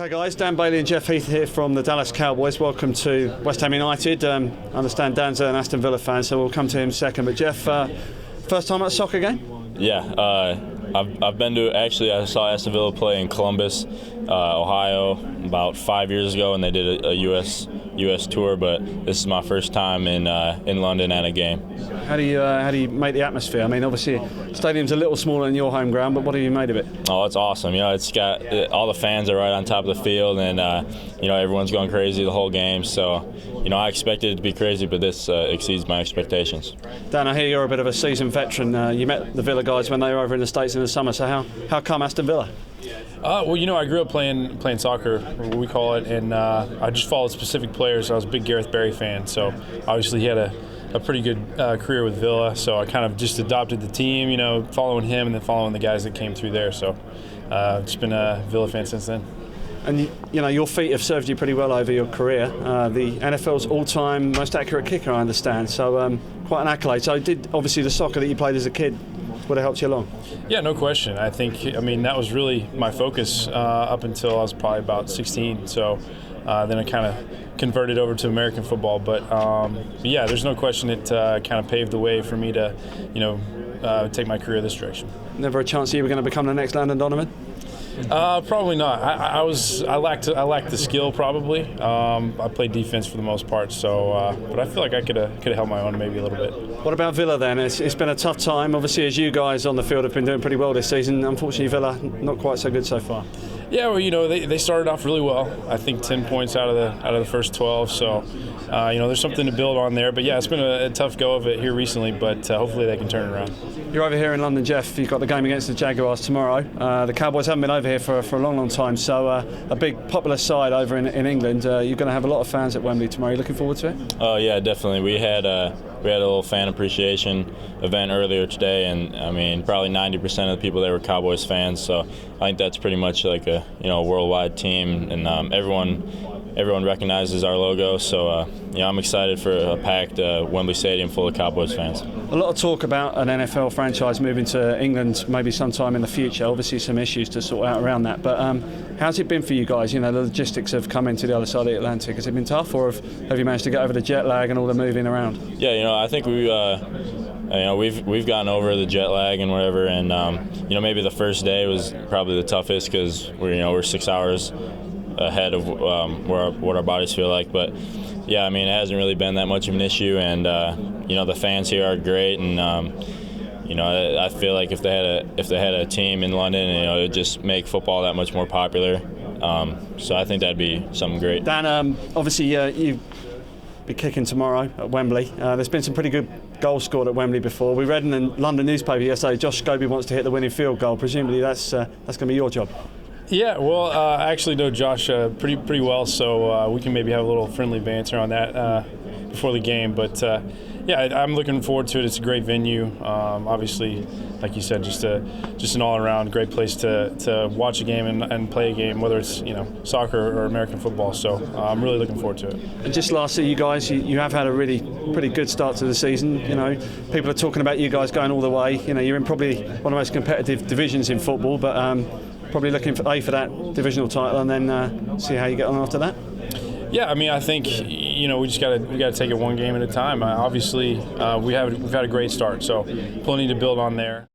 Okay guys, Dan Bailey and Jeff Heath here from the Dallas Cowboys. Welcome to West Ham United. I understand Dan's an Aston Villa fan, so we'll come to him second. But Jeff, first time at a soccer game? Yeah, I've been to, actually I saw Aston Villa play in Columbus, Ohio about 5 years ago, and they did a U.S. tour, but this is my first time in London at a game. How do you make the atmosphere? I mean, obviously, the stadium's a little smaller than your home ground, but what have you made of it? Oh, it's awesome. It's got all the fans are right on top of the field, and everyone's going crazy the whole game. So, I expected it to be crazy, but this exceeds my expectations. Dan, I hear you're a bit of a seasoned veteran. You met the Villa guys when they were over in the States in the summer. So how come Aston Villa? Well, I grew up playing soccer, what we call it, and I just followed specific players. I was a big Gareth Barry fan, so obviously he had a pretty good career with Villa, so I kind of just adopted the team, following him and then following the guys that came through there. So just been a Villa fan since then. And your feet have served you pretty well over your career. The NFL's all-time most accurate kicker, I understand. So quite an accolade. So obviously the soccer that you played as a kid would have helped you along. Yeah, no question. I that was really my focus up until I was probably about 16. So then I kind of converted over to American football. But yeah, there's no question it kind of paved the way for me to, take my career this direction. Never a chance that you were going to become the next Landon Donovan? Probably not. I lacked the skill probably. I played defense for the most part, so but I feel like I could have held my own maybe a little bit. What about Villa then? It's been a tough time. Obviously, as you guys on the field have been doing pretty well this season. Unfortunately, Villa not quite so good so far. Yeah, well, they started off really well. I think 10 points out of the first 12. So, there's something to build on there. But yeah, it's been a tough go of it here recently. But hopefully they can turn it around. You're over here in London, Jeff. You've got the game against the Jaguars tomorrow. The Cowboys haven't been over here for a long time. So a big popular side over in England. You're going to have a lot of fans at Wembley tomorrow. You looking forward to it? Oh yeah, definitely. We had a little fan appreciation event earlier today, and probably 90% of the people there were Cowboys fans. So I think that's pretty much like a worldwide team, and everyone recognizes our logo. So I'm excited for a packed Wembley Stadium full of Cowboys fans. A lot of talk about an NFL franchise moving to England maybe sometime in the future. Obviously some issues to sort out around that, but how's it been for you guys? The logistics of coming to the other side of the Atlantic. Has it been tough, or have you managed to get over the jet lag and all the moving around? Yeah, I think we've gotten over the jet lag and whatever, and maybe the first day was probably the toughest because we're 6 hours ahead of what our bodies feel like. But yeah, it hasn't really been that much of an issue, and the fans here are great, and I feel like if they had a team in London, it'd just make football that much more popular. So I think that'd be something great. Dan, obviously you be kicking tomorrow at Wembley. There's been some pretty good goals scored at Wembley before. We read in the London newspaper yesterday Josh Scobie wants to hit the winning field goal. Presumably that's going to be your job. Yeah, well, I actually know Josh pretty well, so we can maybe have a little friendly banter on that before the game. But yeah, I'm looking forward to it. It's a great venue. Obviously, like you said, just an all-around great place to watch a game and play a game, whether it's soccer or American football. So I'm really looking forward to it. And just lastly, you guys, you have had a really pretty good start to the season. People are talking about you guys going all the way. You're in probably one of the most competitive divisions in football, but probably looking for that divisional title and then see how you get on after that. Yeah, I think we just got to take it one game at a time. Obviously, we've had a great start, so plenty to build on there.